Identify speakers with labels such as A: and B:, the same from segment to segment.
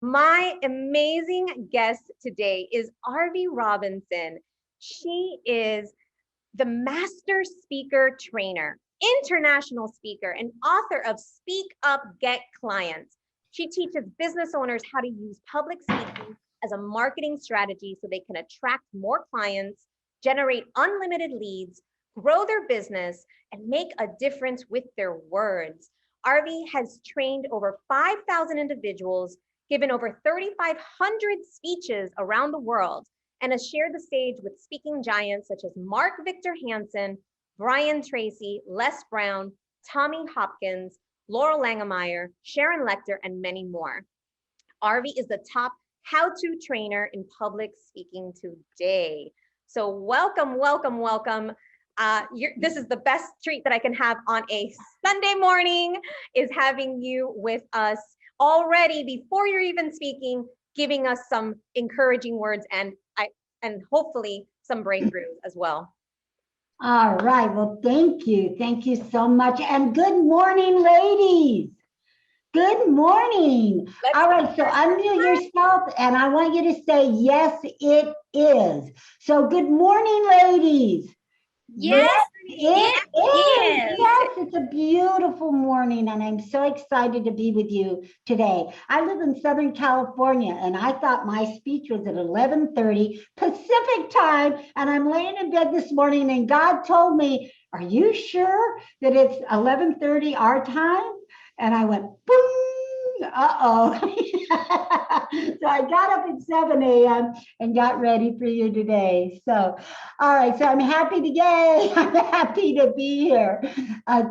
A: My amazing guest today is Arvee Robinson. She is the master speaker trainer, international speaker, and author of Speak Up, Get Clients. She teaches business owners how to use public speaking as a marketing strategy so they can attract more clients, generate unlimited leads, grow their business, and make a difference with their words. Arvee has trained over 5,000 individuals, given over 3,500 speeches around the world, and has shared the stage with speaking giants such as Mark Victor Hansen, Brian Tracy, Les Brown, Tommy Hopkins, Laurel Langemeyer, Sharon Lechter, and many more. Arvee is the top how-to trainer in public speaking today. So welcome, welcome, welcome. This is the best treat that I can have on a Sunday morning, is having you with us already before you're even speaking, giving us some encouraging words and hopefully some breakthroughs as well.
B: All right. Well, thank you. Thank you so much. And good morning, ladies. Good morning. All right. So unmute yourself and I want you to say, yes, it is. So good morning, ladies.
A: Yes,
B: it is. Yes, it's a beautiful morning and I'm so excited to be with you today. I live in Southern California and I thought my speech was at 11:30 Pacific time and I'm laying in bed this morning and God told me, are you sure that it's 11:30 our time? And I went, boom. Uh-oh. So I got up at 7 a.m. and got ready for you today. So, all right. So I'm happy I'm happy to be here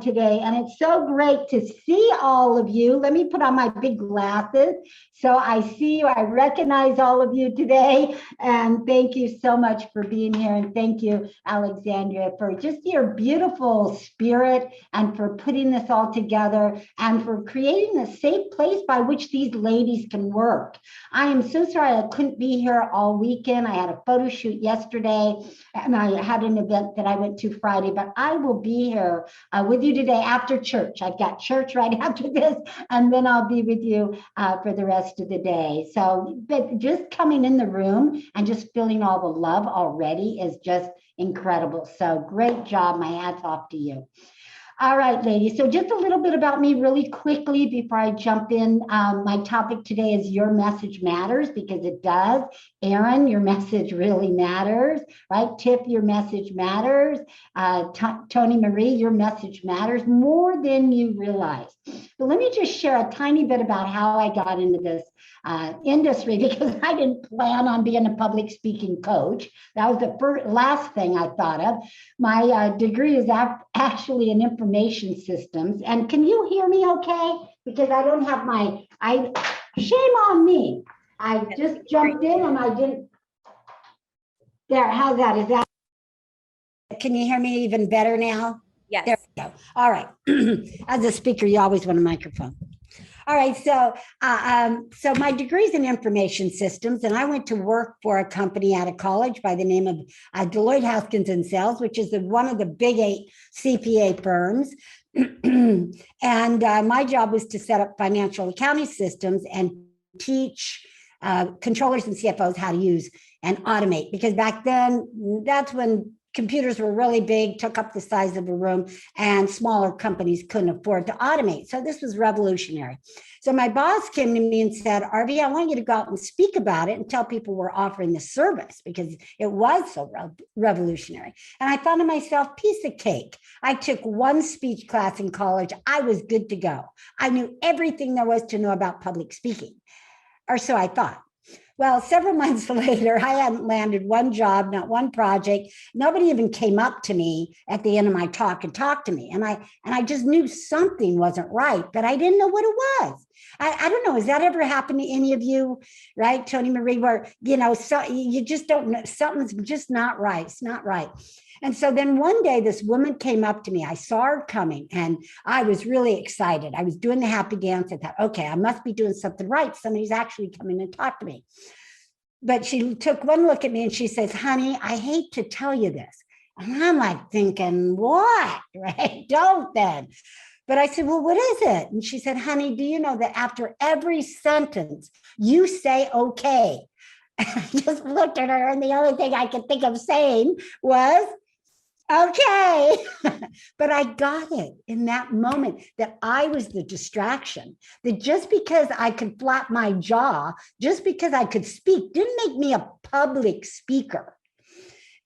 B: today. And it's so great to see all of you. Let me put on my big glasses so I see you. I recognize all of you today. And thank you so much for being here. And thank you, Alexandria, for just your beautiful spirit and for putting this all together and for creating a safe place by which these ladies can work. I am so sorry I couldn't be here all weekend. I had a photo shoot yesterday and I had an event that I went to Friday, but I will be here with you today after church. I've got church right after this, and then I'll be with you for the rest of the day. So, but just coming in the room and just feeling all the love already is just incredible. So great job. My hat's off to you. All right, ladies. So just a little bit about me really quickly before I jump in. My topic today is your message matters, because it does. Aaron, your message really matters, right? Tiff, your message matters. Tony Marie, your message matters more than you realize. But let me just share a tiny bit about how I got into this industry, because I didn't plan on being a public speaking coach. That was the last thing I thought of. My degree is actually in information systems. And can you hear me okay? Because I don't have shame on me. I just jumped in and I didn't. There, how's that? Is that? Can you hear me even better now?
A: Yes.
B: There we go. All right. As a speaker, you always want a microphone. All right, so my degree is in information systems, and I went to work for a company out of college by the name of Deloitte Haskins and Sells, which is one of the big 8 CPA firms. And my job was to set up financial accounting systems and teach controllers and CFOs how to use and automate, because back then, that's when computers were really big, took up the size of a room, and smaller companies couldn't afford to automate. So this was revolutionary. So my boss came to me and said, Arvee, I want you to go out and speak about it and tell people we're offering this service, because it was so revolutionary. And I thought to myself, piece of cake. I took one speech class in college. I was good to go. I knew everything there was to know about public speaking, or so I thought. Well, several months later, I hadn't landed one job, not one project. Nobody even came up to me at the end of my talk and talked to me. And I just knew something wasn't right, but I didn't know what it was. I don't know. Has that ever happened to any of you, right, Tony Marie, where, so you just don't know, something's just not right. It's not right. And so then one day this woman came up to me. I saw her coming and I was really excited. I was doing the happy dance. I thought, okay, I must be doing something right. Somebody's actually coming and talk to me. But she took one look at me and she says, honey, I hate to tell you this. And I'm like thinking, what? Right? Don't then. But I said, well, what is it? And she said, honey, do you know that after every sentence, you say okay? I just looked at her, and the only thing I could think of saying was, okay. But I got it in that moment that I was the distraction, that just because I could flap my jaw, just because I could speak, didn't make me a public speaker.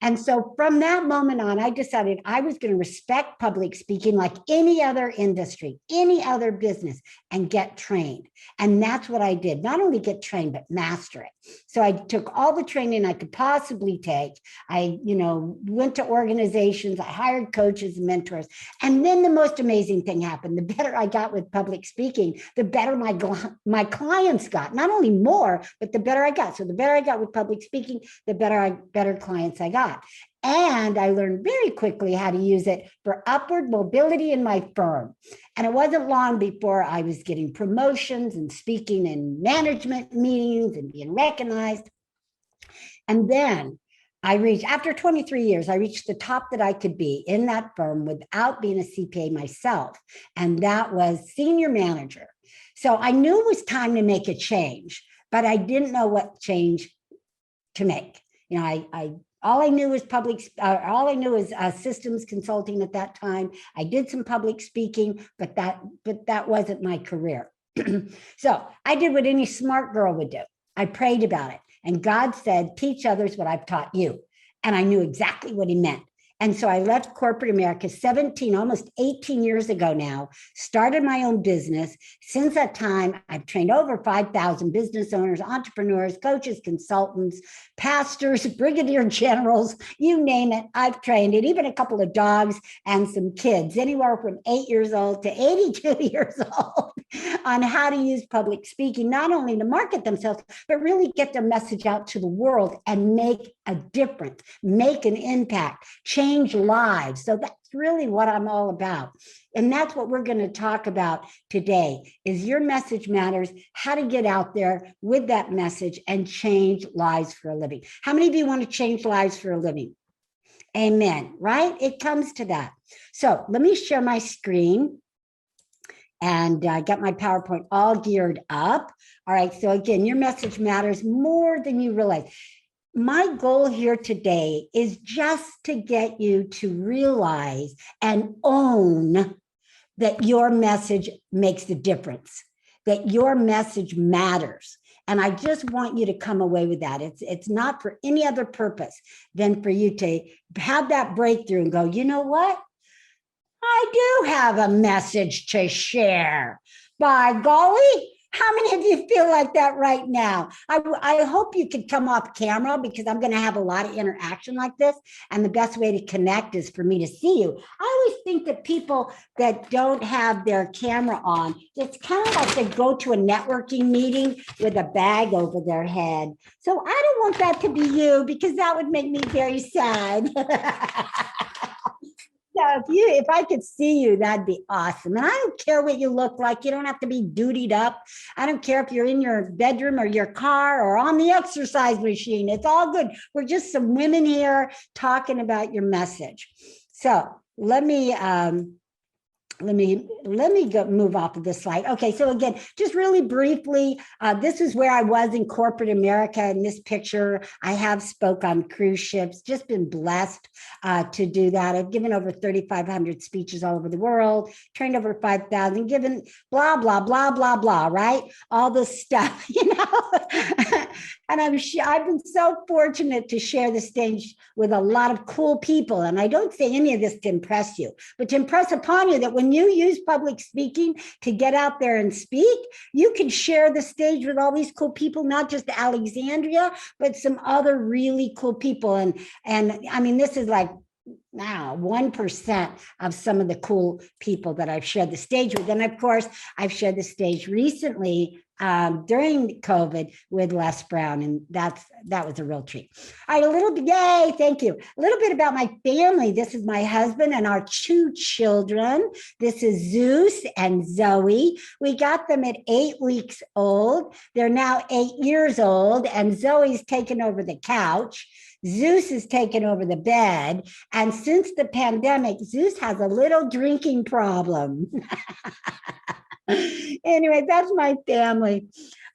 B: And so from that moment on, I decided I was going to respect public speaking like any other industry, any other business, and get trained. And that's what I did. Not only get trained, but master it. So I took all the training I could possibly take. I, went to organizations, I hired coaches and mentors. And then the most amazing thing happened. The better I got with public speaking, the better my clients got. Not only more, but the better I got. So the better I got with public speaking, the better clients I got. And I learned very quickly how to use it for upward mobility in my firm. And it wasn't long before I was getting promotions and speaking in management meetings and being recognized. And then after 23 years, I reached the top that I could be in that firm without being a CPA myself. And that was senior manager. So I knew it was time to make a change, but I didn't know what change to make. All I knew was systems consulting at that time. I did some public speaking, but that wasn't my career. So I did what any smart girl would do. I prayed about it. And God said, teach others what I've taught you. And I knew exactly what he meant. And so I left corporate America almost 18 years ago now, started my own business. Since that time, I've trained over 5,000 business owners, entrepreneurs, coaches, consultants, pastors, brigadier generals, you name it, I've trained it, even a couple of dogs and some kids, anywhere from 8 years old to 82 years old, on how to use public speaking, not only to market themselves, but really get their message out to the world and make a difference, make an impact, change lives. So that's really what I'm all about. And that's what we're going to talk about today is your message matters, how to get out there with that message and change lives for a living. How many of you want to change lives for a living? Amen, right? It comes to that. So let me share my screen. And I got my PowerPoint all geared up. All right, so again, your message matters more than you realize. My goal here today is just to get you to realize and own that your message makes the difference, that your message matters. And I just want you to come away with that. It's not for any other purpose than for you to have that breakthrough and go, you know what? I do have a message to share. By golly, how many of you feel like that right now? I hope you could come off camera because I'm going to have a lot of interaction like this. And the best way to connect is for me to see you. I always think that people that don't have their camera on, it's kind of like they go to a networking meeting with a bag over their head. So I don't want that to be you because that would make me very sad. So if I could see you, that'd be awesome. And I don't care what you look like. You don't have to be dutied up. I don't care if you're in your bedroom or your car or on the exercise machine. It's all good. We're just some women here talking about your message. So let me move off of this slide. Okay, so again, just really briefly, this is where I was in corporate America. In this picture, I have spoke on cruise ships, just been blessed to do that. I've given over 3,500 speeches all over the world, trained over 5,000, given blah, blah, blah, blah, blah, right? All this stuff, And I've been so fortunate to share the stage with a lot of cool people. And I don't say any of this to impress you, but to impress upon you that when you use public speaking to get out there and speak, you can share the stage with all these cool people, not just Alexandria, but some other really cool people. And I mean, this is like now 1% of some of the cool people that I've shared the stage with. And of course, I've shared the stage recently during COVID with Les Brown, and that was a real treat. All right, yay, thank you. A little bit about my family. This is my husband and our 2 children. This is Zeus and Zoe. We got them at 8 weeks old. They're now 8 years old, and Zoe's taken over the couch. Zeus has taken over the bed. And since the pandemic, Zeus has a little drinking problem. Anyway, that's my family.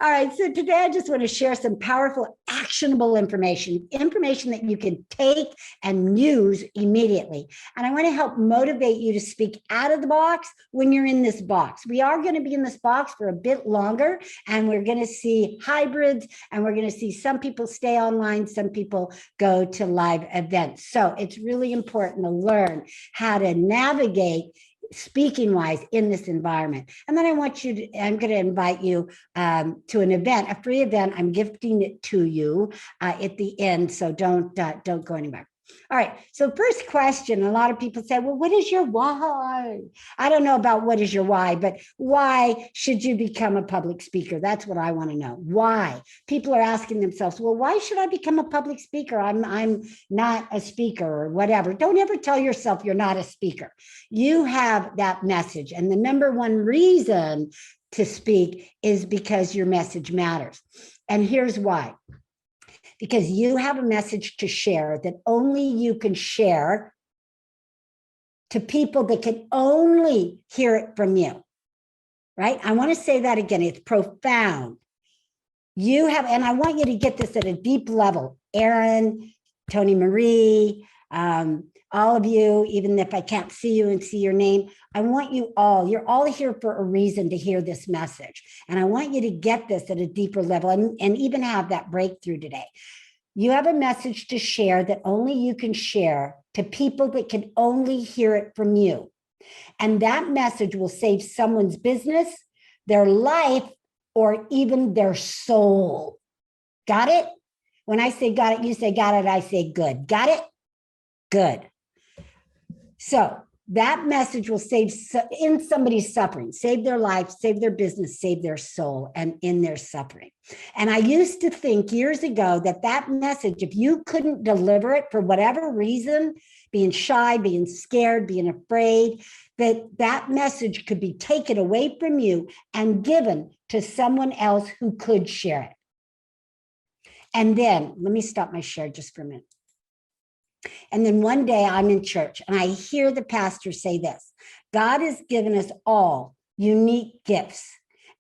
B: All right, so today I just want to share some powerful, actionable information that you can take and use immediately. And I want to help motivate you to speak out of the box when you're in this box. We are going to be in this box for a bit longer, and we're going to see hybrids, and we're going to see some people stay online, some people go to live events. So it's really important to learn how to navigate speaking wise in this environment. And then I'm going to invite you to an event, a free event. I'm gifting it to you at the end. So don't go anywhere. All right. So first question, a lot of people say, well, what is your why? I don't know about what is your why, but why should you become a public speaker? That's what I want to know. Why? People are asking themselves, well, why should I become a public speaker? I'm not a speaker or whatever. Don't ever tell yourself you're not a speaker. You have that message. And the number one reason to speak is because your message matters. And here's why. Because you have a message to share that only you can share to people that can only hear it from you, right? I want to say that again. It's profound. You have, and I want you to get this at a deep level. Aaron, Tony Marie, all of you, even if I can't see you and see your name, I want you all, you're all here for a reason to hear this message. And I want you to get this at a deeper level and even have that breakthrough today. You have a message to share that only you can share to people that can only hear it from you. And that message will save someone's business, their life, or even their soul. Got it? When I say got it, you say got it, I say good. Got it? Good. So that message will save in somebody's suffering, save their life, save their business, save their soul, and in their suffering. And I used to think years ago that message, if you couldn't deliver it for whatever reason, being shy, being scared, being afraid, that message could be taken away from you and given to someone else who could share it. And then, let me stop my share just for a minute. And then one day I'm in church and I hear the pastor say this: God has given us all unique gifts.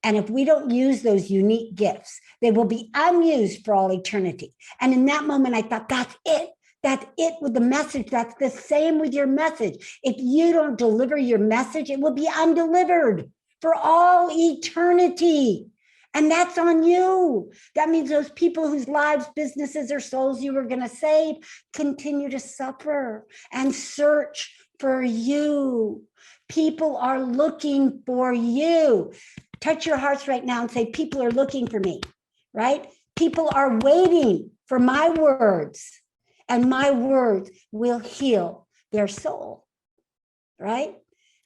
B: And if we don't use those unique gifts, they will be unused for all eternity. And in that moment, I thought, that's it. That's it with the message. That's the same with your message. If you don't deliver your message, it will be undelivered for all eternity. And that's on you. That means those people whose lives, businesses, or souls you were going to save continue to suffer and search for you. People are looking for you. Touch your hearts right now and say, people are looking for me, right? People are waiting for my words, and my words will heal their soul, right?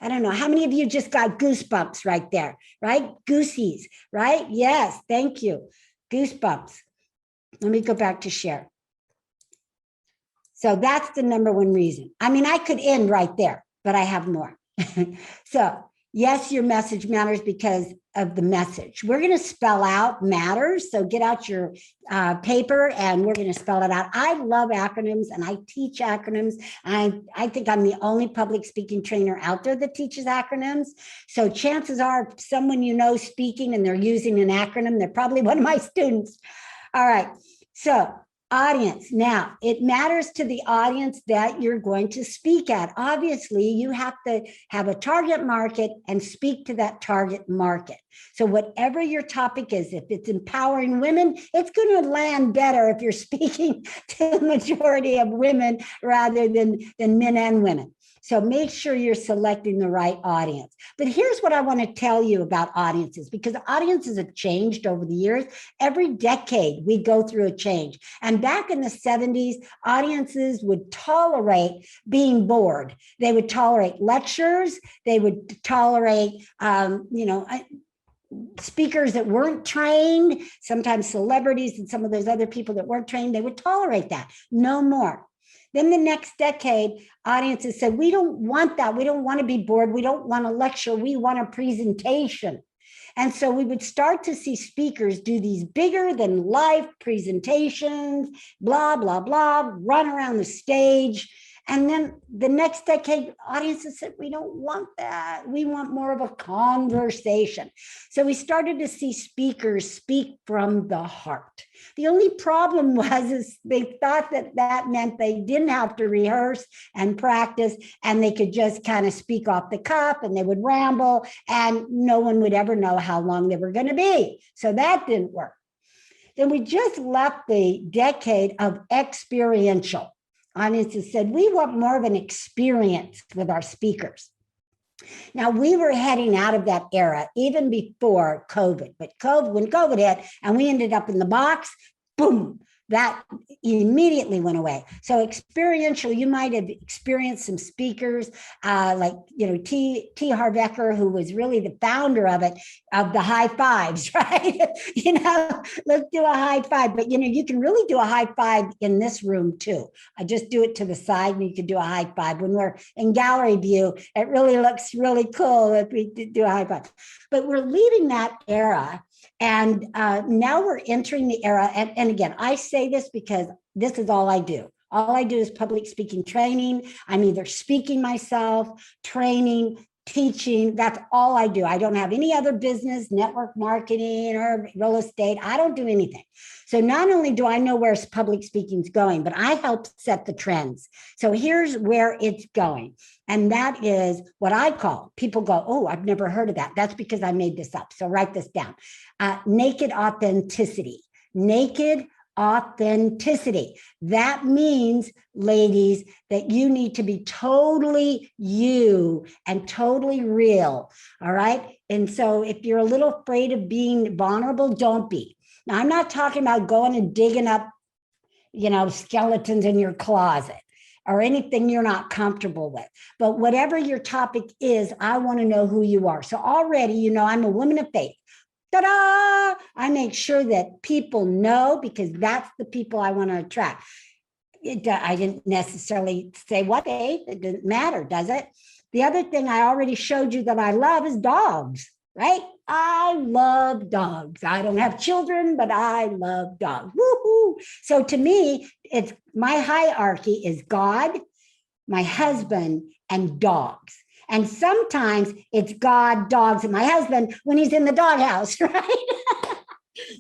B: I don't know. How many of you just got goosebumps right there, right? Goosies, right? Yes, thank you. Goosebumps. Let me go back to share. So that's the number one reason. I mean, I could end right there, but I have more. So yes, your message matters because of the message. We're going to spell out matters. So get out your paper and we're going to spell it out. I love acronyms and I teach acronyms. I think I'm the only public speaking trainer out there that teaches acronyms. So chances are if someone you know speaking and they're using an acronym, they're probably one of my students. All right. So audience. Now, it matters to the audience that you're going to speak at. Obviously, you have to have a target market and speak to that target market. So whatever your topic is, if it's empowering women, it's going to land better if you're speaking to the majority of women rather than men and women. So make sure you're selecting the right audience. But here's what I want to tell you about audiences, because audiences have changed over the years. Every decade, we go through a change. And back in the 70s, audiences would tolerate being bored. They would tolerate lectures. They would tolerate, speakers that weren't trained, sometimes celebrities and some of those other people that weren't trained, they would tolerate that. No more. Then the next decade, audiences said, we don't want that. We don't want to be bored. We don't want a lecture. We want a presentation. And so we would start to see speakers do these bigger than life presentations, blah, blah, blah, run around the stage. And then the next decade, audiences said, we don't want that. We want more of a conversation. So we started to see speakers speak from the heart. The only problem was is they thought that that meant they didn't have to rehearse and practice, and they could just kind of speak off the cuff, and they would ramble, and no one would ever know how long they were going to be. So that didn't work. Then we just left the decade of experiential. Audiences said, we want more of an experience with our speakers. Now, we were heading out of that era even before COVID, but when COVID hit and we ended up in the box, boom, that immediately went away. So experiential, you might have experienced some speakers like, T. Harv Eker, who was really the founder of it, of the high fives, right? Let's do a high five. But, you can really do a high five in this room too. I just do it to the side and you can do a high five. When we're in gallery view, it really looks really cool if we do a high five. But we're leaving that era. And now we're entering the era. And again, I say this because this is all I do. All I do is public speaking training. I'm either speaking myself, training, teaching. That's all I do. I don't have any other business, network marketing or real estate. I don't do anything. So not only do I know where public speaking is going, but I help set the trends. So here's where it's going. And that is what I call, people go, oh, I've never heard of that. That's because I made this up. So write this down. Naked authenticity. Naked authenticity. That means, ladies, that you need to be totally you and totally real. All right. And so if you're a little afraid of being vulnerable, don't be. Now, I'm not talking about going and digging up, skeletons in your closet or anything you're not comfortable with. But whatever your topic is, I want to know who you are. So already, I'm a woman of faith. Ta-da! I make sure that people know, because that's the people I want to attract. I didn't necessarily say what faith. It didn't matter, does it? The other thing I already showed you that I love is dogs, right? I love dogs. I don't have children, but I love dogs. Woohoo! So to me, it's my hierarchy is God, my husband, and dogs. And sometimes it's God, dogs, and my husband when he's in the doghouse, right?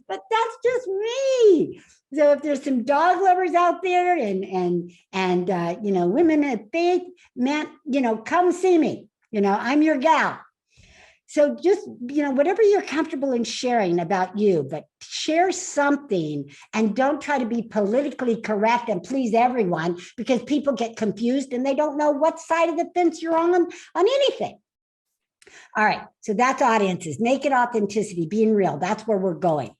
B: But that's just me. So if there's some dog lovers out there and women of faith, man, come see me. I'm your gal. So just, whatever you're comfortable in sharing about you, but share something and don't try to be politically correct and please everyone, because people get confused and they don't know what side of the fence you're on anything. All right. So that's audiences, naked authenticity, being real. That's where we're going.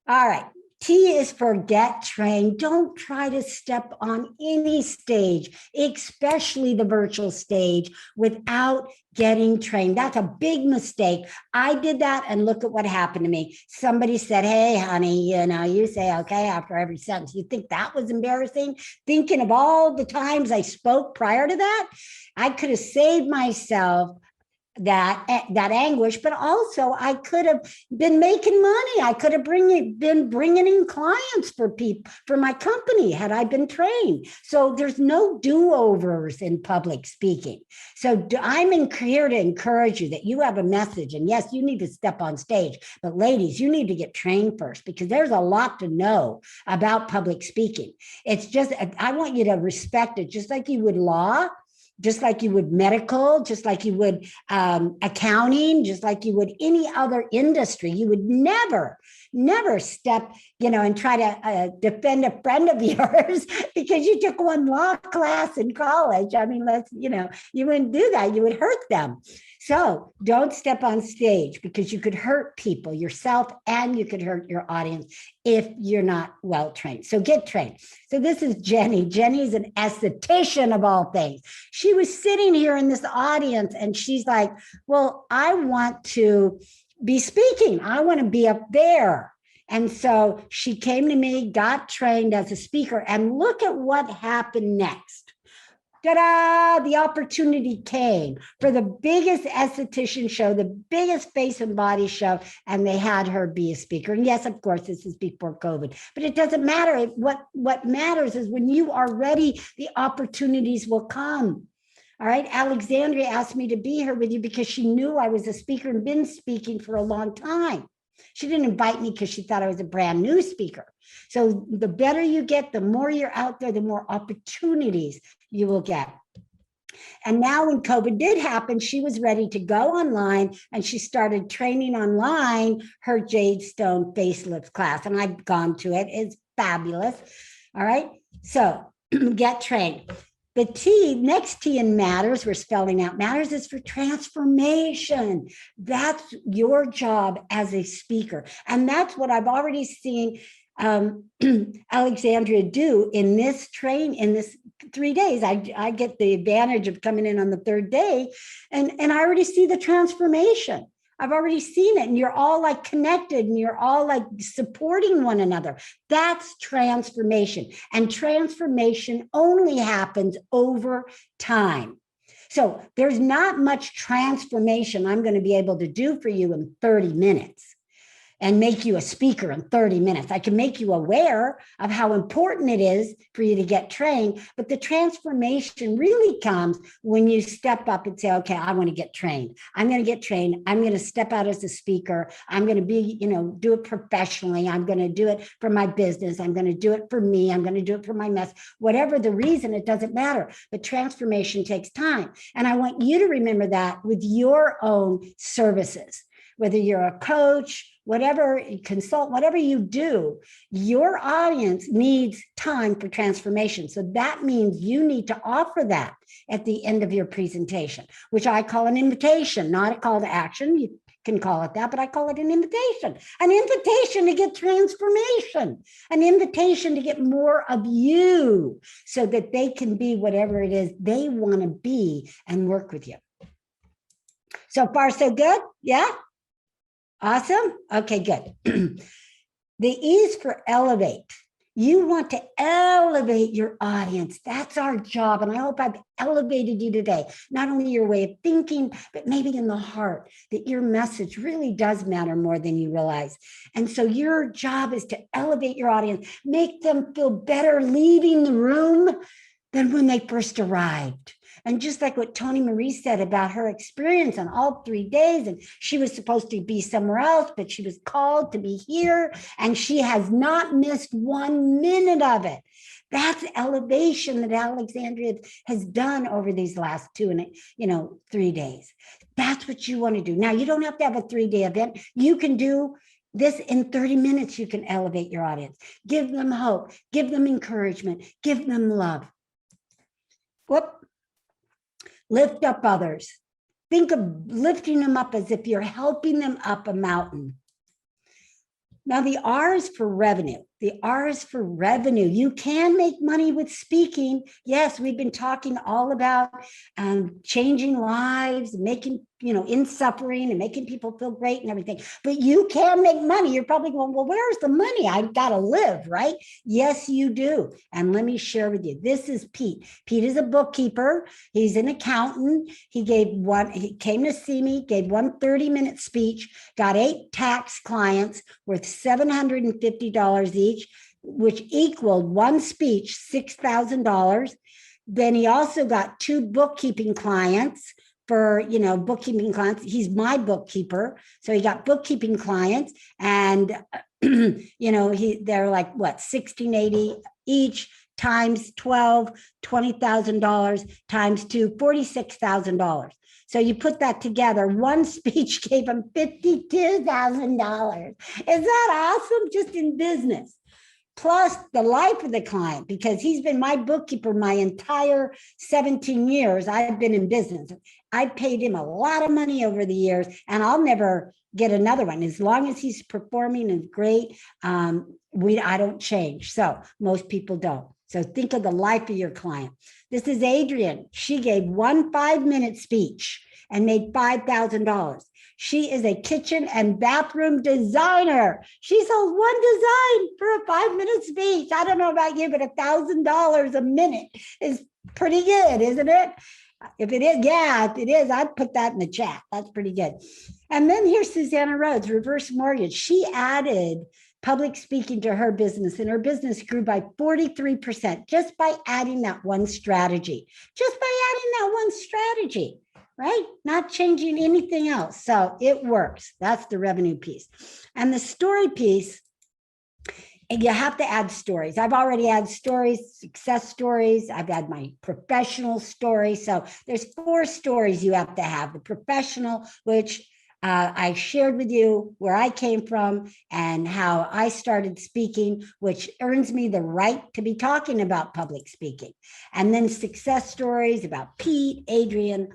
B: All right. T is for get trained. Don't try to step on any stage, especially the virtual stage, without getting trained. That's a big mistake. I did that, and look at what happened to me. Somebody said, hey, honey, you say okay after every sentence. You think that was embarrassing? Thinking of all the times I spoke prior to that, I could have saved myself that anguish, but also I could have been making money. I could have been bringing in clients for my company had I been trained. So there's no do-overs in public speaking. So I'm here to encourage you that you have a message, and yes, you need to step on stage, but ladies, you need to get trained first, because there's a lot to know about public speaking. It's just, I want you to respect it, just like you would law, just like you would medical, just like you would accounting, just like you would any other industry. You would never step, and try to defend a friend of yours because you took one law class in college. I mean, you wouldn't do that. You would hurt them. So don't step on stage, because you could hurt people, yourself, and you could hurt your audience if you're not well trained. So get trained. So this is Jenny. Jenny's an esthetician of all things. She was sitting here in this audience and she's like, well, I want to be speaking. I want to be up there. And so she came to me, got trained as a speaker, and look at what happened next. ta-da, the opportunity came for the biggest esthetician show, the biggest face and body show, and they had her be a speaker. And yes, of course, this is before COVID, but it doesn't matter. What matters is when you are ready, the opportunities will come. All right. Alexandria asked me to be here with you because she knew I was a speaker and been speaking for a long time. She didn't invite me because she thought I was a brand new speaker. So the better you get, the more you're out there, the more opportunities you will get. And now when COVID did happen, she was ready to go online and she started training online her Jade Stone facelift class. And I've gone to it. It's fabulous. All right. So get trained. The next T in matters, we're spelling out matters, is for transformation. That's your job as a speaker. And that's what I've already seen Alexandria do in this 3 days. I get the advantage of coming in on the third day, and I already see the transformation. I've already seen it, and you're all like connected and you're all like supporting one another. That's transformation. And transformation only happens over time. So there's not much transformation I'm going to be able to do for you in 30 minutes. And make you a speaker in 30 minutes. I can make you aware of how important it is for you to get trained, but the transformation really comes when you step up and say, okay, I want to get trained. I'm going to get trained. I'm going to step out as a speaker. I'm going to be, do it professionally. I'm going to do it for my business. I'm going to do it for me. I'm going to do it for my mess. Whatever the reason, it doesn't matter. But transformation takes time. And I want you to remember that with your own services. Whether you're a coach, whatever, consult, whatever you do, your audience needs time for transformation. So that means you need to offer that at the end of your presentation, which I call an invitation, not a call to action. You can call it that, but I call it an invitation to get transformation, an invitation to get more of you so that they can be whatever it is they want to be and work with you. So far, so good? Yeah? Awesome. Okay, good. The E is for elevate. You want to elevate your audience. That's our job. And I hope I've elevated you today. Not only your way of thinking, but maybe in the heart, that your message really does matter more than you realize. And so your job is to elevate your audience, make them feel better leaving the room than when they first arrived. And just like what Tony Marie said about her experience on all 3 days, and she was supposed to be somewhere else, but she was called to be here, and she has not missed 1 minute of it. That's elevation that Alexandria has done over these last 3 days. That's what you want to do. Now, you don't have to have a 3-day event. You can do this in 30 minutes. You can elevate your audience. Give them hope. Give them encouragement. Give them love. Whoop. Lift up others. Think of lifting them up as if you're helping them up a mountain. Now, the R is for revenue. The R is for revenue. You can make money with speaking. Yes, we've been talking all about changing lives, making, in suffering and making people feel great and everything. But you can make money. You're probably going, well, where's the money? I've got to live, right? Yes, you do. And let me share with you. This is Pete. Pete is a bookkeeper. He's an accountant. He came to see me, gave one 30-minute speech, got 8 tax clients worth $750 each, which equaled one speech, $6,000. Then he also got 2 bookkeeping clients for, bookkeeping clients. He's my bookkeeper. So he got bookkeeping clients and, they're like, what, $1,680 each times 12, $20,000 times 2, $46,000. So you put that together, one speech gave him $52,000. Is that awesome? Just in business. Plus the life of the client, because he's been my bookkeeper my entire 17 years I've been in business. I paid him a lot of money over the years, and I'll never get another one. As long as he's performing and great, I don't change. So most people don't. So think of the life of your client. This is Adrienne. She gave one 5-minute speech and made $5,000. She is a kitchen and bathroom designer. She sold one design for a 5-minute speech. I don't know about you, but $1,000 a minute is Pretty good, isn't it? If it is, yeah, if it is, I'd put that in the chat. That's pretty good. And then here's Susanna Rhodes, reverse mortgage. She added public speaking to her business, and her business grew by 43% just by adding that one strategy. Just by adding that one strategy, right? Not changing anything else. So it works. That's the revenue piece. And the story piece, and you have to add stories. I've already had stories, success stories. I've had my professional story. So there's 4 stories you have to have. The professional, which I shared with you where I came from and how I started speaking, which earns me the right to be talking about public speaking. And then success stories about Pete, Adrian,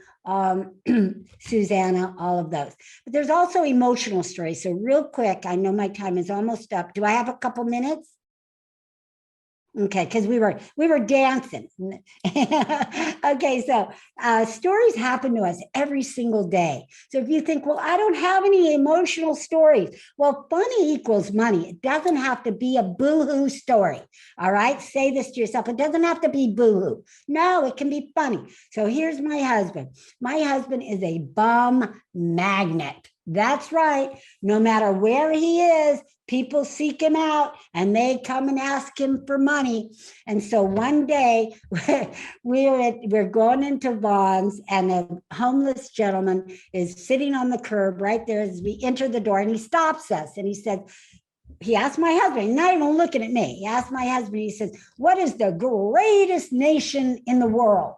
B: Susanna, all of those. But there's also emotional stories. So real quick, I know my time is almost up. Do I have a couple minutes? Okay, because we were dancing. Okay, so stories happen to us every single day. So if you think, well, I don't have any emotional stories, well, funny equals money. It doesn't have to be a boo-hoo story. All right, say this to yourself. It doesn't have to be boo-hoo. No, it can be funny. So here's my husband. My husband is a bum magnet. That's right. No matter where he is, people seek him out and they come and ask him for money. And so one day we're going into Vaughn's, and a homeless gentleman is sitting on the curb right there as we enter the door, and he stops us and he said, he asked my husband, he's not even looking at me. He asked my husband, he says, what is the greatest nation in the world?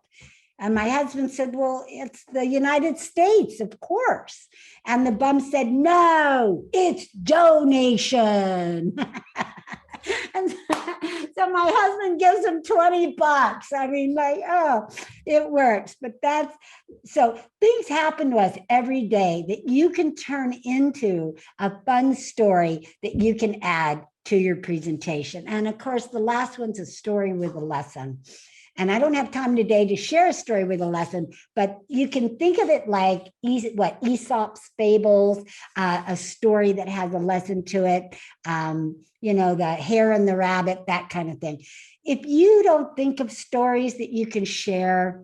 B: And my husband said, well, it's the United States, of course. And the bum said, no, it's donation. And so my husband gives him $20. I mean, like, oh, it works. But so things happen to us every day that you can turn into a fun story that you can add to your presentation. And of course, the last one's a story with a lesson. And I don't have time today to share a story with a lesson, but you can think of it like Aesop's fables, a story that has a lesson to it, the hare and the rabbit, that kind of thing. If you don't think of stories that you can share,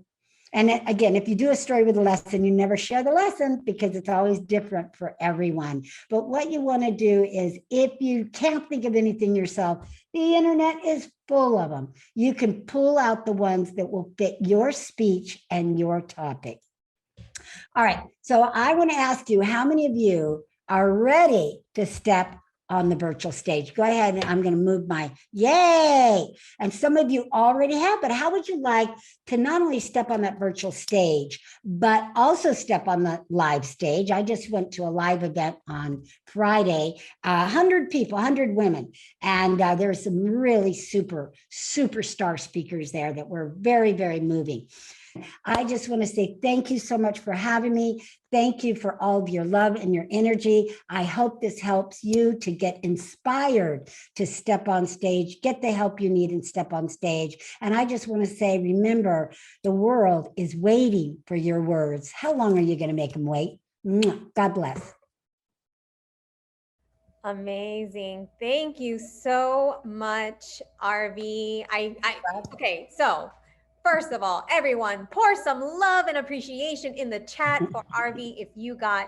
B: and again, if you do a story with a lesson, you never share the lesson because it's always different for everyone. But what you want to do is, if you can't think of anything yourself, the internet is full of them. You can pull out the ones that will fit your speech and your topic. All right. So I want to ask you, how many of you are ready to step on the virtual stage? Go ahead, and I'm going to move my yay. And some of you already have, but how would you like to not only step on that virtual stage, but also step on the live stage? I just went to a live event on Friday, 100 people, 100 women. And there were some really superstar speakers there that were very, very moving. I just want to say thank you so much for having me. Thank you for all of your love and your energy. I hope this helps you to get inspired to step on stage, get the help you need and step on stage. And I just want to say, remember, the world is waiting for your words. How long are you going to make them wait? God bless.
A: Amazing. Thank you so much, Arvee. Okay, so first of all, everyone, pour some love and appreciation in the chat for Arvee if you got,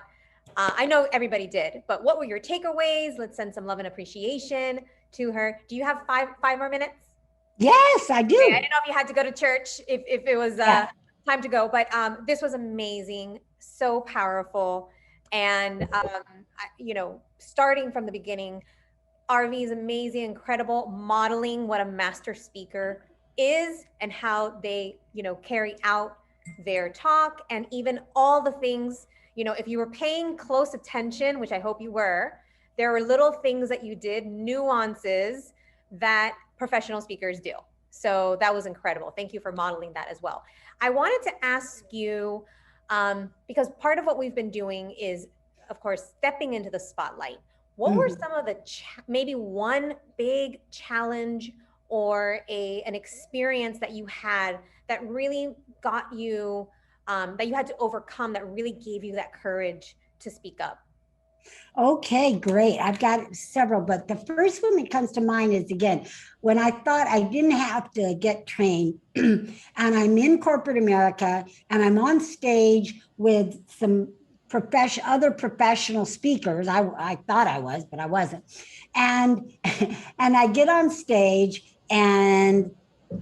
A: I know everybody did, but what were your takeaways? Let's send some love and appreciation to her. Do you have five more minutes?
B: Yes, I do.
A: Okay, I didn't know if you had to go to church, if it was time to go, but this was amazing, so powerful. And, starting from the beginning, Arvee is amazing, incredible, modeling what a master speaker is and how they, carry out their talk, and even all the things, if you were paying close attention, which I hope you were, there were little things that you did, nuances that professional speakers do. So that was incredible. Thank you for modeling that as well. I wanted to ask you, because part of what we've been doing is, of course, stepping into the spotlight. What were some of the, maybe one big challenge or an experience that you had that really got you, that you had to overcome, that really gave you that courage to speak up?
B: Okay, great. I've got several, but the first one that comes to mind is again, when I thought I didn't have to get trained, and I'm in corporate America and I'm on stage with some other professional speakers. I thought I was, but I wasn't. And and I get on stage and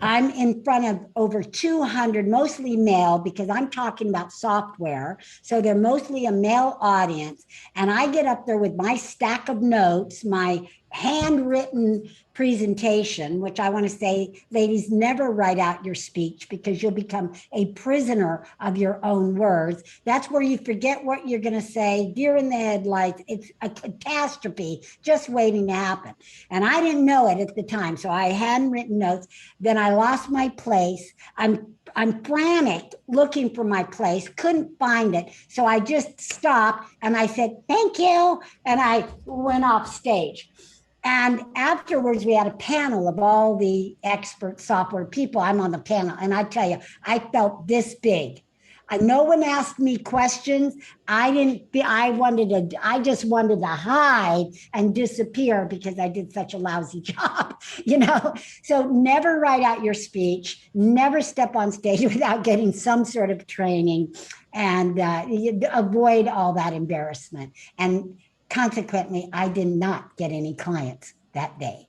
B: I'm in front of over 200, mostly male, because I'm talking about software. So they're mostly a male audience. And I get up there with my stack of notes, my handwritten presentation, which I want to say, ladies, never write out your speech because you'll become a prisoner of your own words. That's where you forget what you're going to say. Deer in the headlights. It's a catastrophe just waiting to happen. And I didn't know it at the time. So I hadn't written notes. Then I lost my place. I'm frantic looking for my place, couldn't find it. So I just stopped and I said, thank you. And I went off stage. And afterwards, we had a panel of all the expert software people. I'm on the panel. And I tell you, I felt this big. No one asked me questions. I just wanted to hide and disappear because I did such a lousy job, So never write out your speech, never step on stage without getting some sort of training, and avoid all that embarrassment. And consequently, I did not get any clients that day.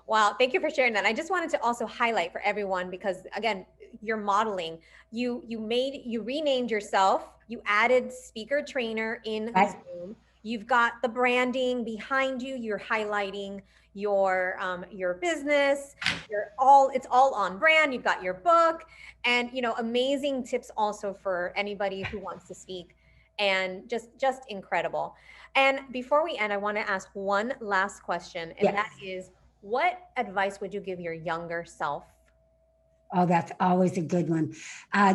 A: Wow, thank you for sharing that. I just wanted to also highlight for everyone, because again, you're modeling. You renamed yourself. You added speaker trainer in Zoom. You've got the branding behind you. You're highlighting your business. It's all on brand. You've got your book, and amazing tips also for anybody who wants to speak, and just incredible. And before we end, I want to ask one last question, and that is, what advice would you give your younger self?
B: Oh, that's always a good one.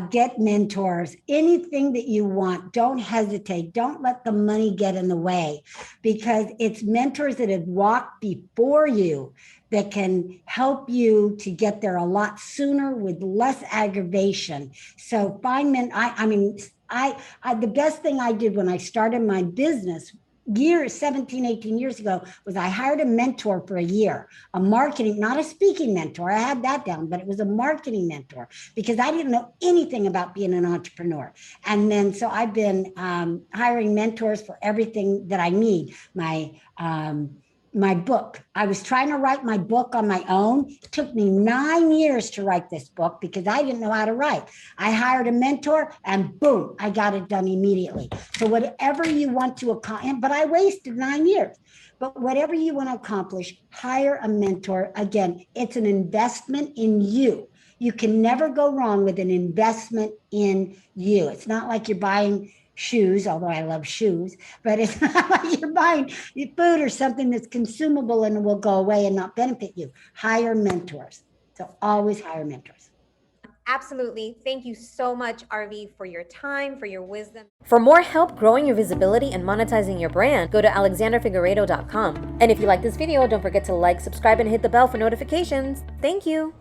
B: Get mentors. Anything that you want, don't hesitate. Don't let the money get in the way, because it's mentors that have walked before you that can help you to get there a lot sooner with less aggravation. So find the best thing I did when I started my business 17, 18 years ago, was I hired a mentor for a year, a marketing, not a speaking mentor. I had that down, but it was a marketing mentor because I didn't know anything about being an entrepreneur. And then, so I've been hiring mentors for everything that I need. My book. I was trying to write my book on my own. It took me 9 years to write this book because I didn't know how to write. I hired a mentor and boom, I got it done immediately. So whatever you want to accomplish, but I wasted 9 years. But whatever you want to accomplish, hire a mentor. Again, it's an investment in you. You can never go wrong with an investment in you. It's not like you're buying shoes, although I love shoes, but it's not like you're buying food or something that's consumable and will go away and not benefit you. Hire mentors. So always hire mentors.
A: Absolutely. Thank you so much, Arvee, for your time, for your wisdom. For more help growing your visibility and monetizing your brand, go to alexanderfigueredo.com. And if you like this video, don't forget to like, subscribe, and hit the bell for notifications. Thank you.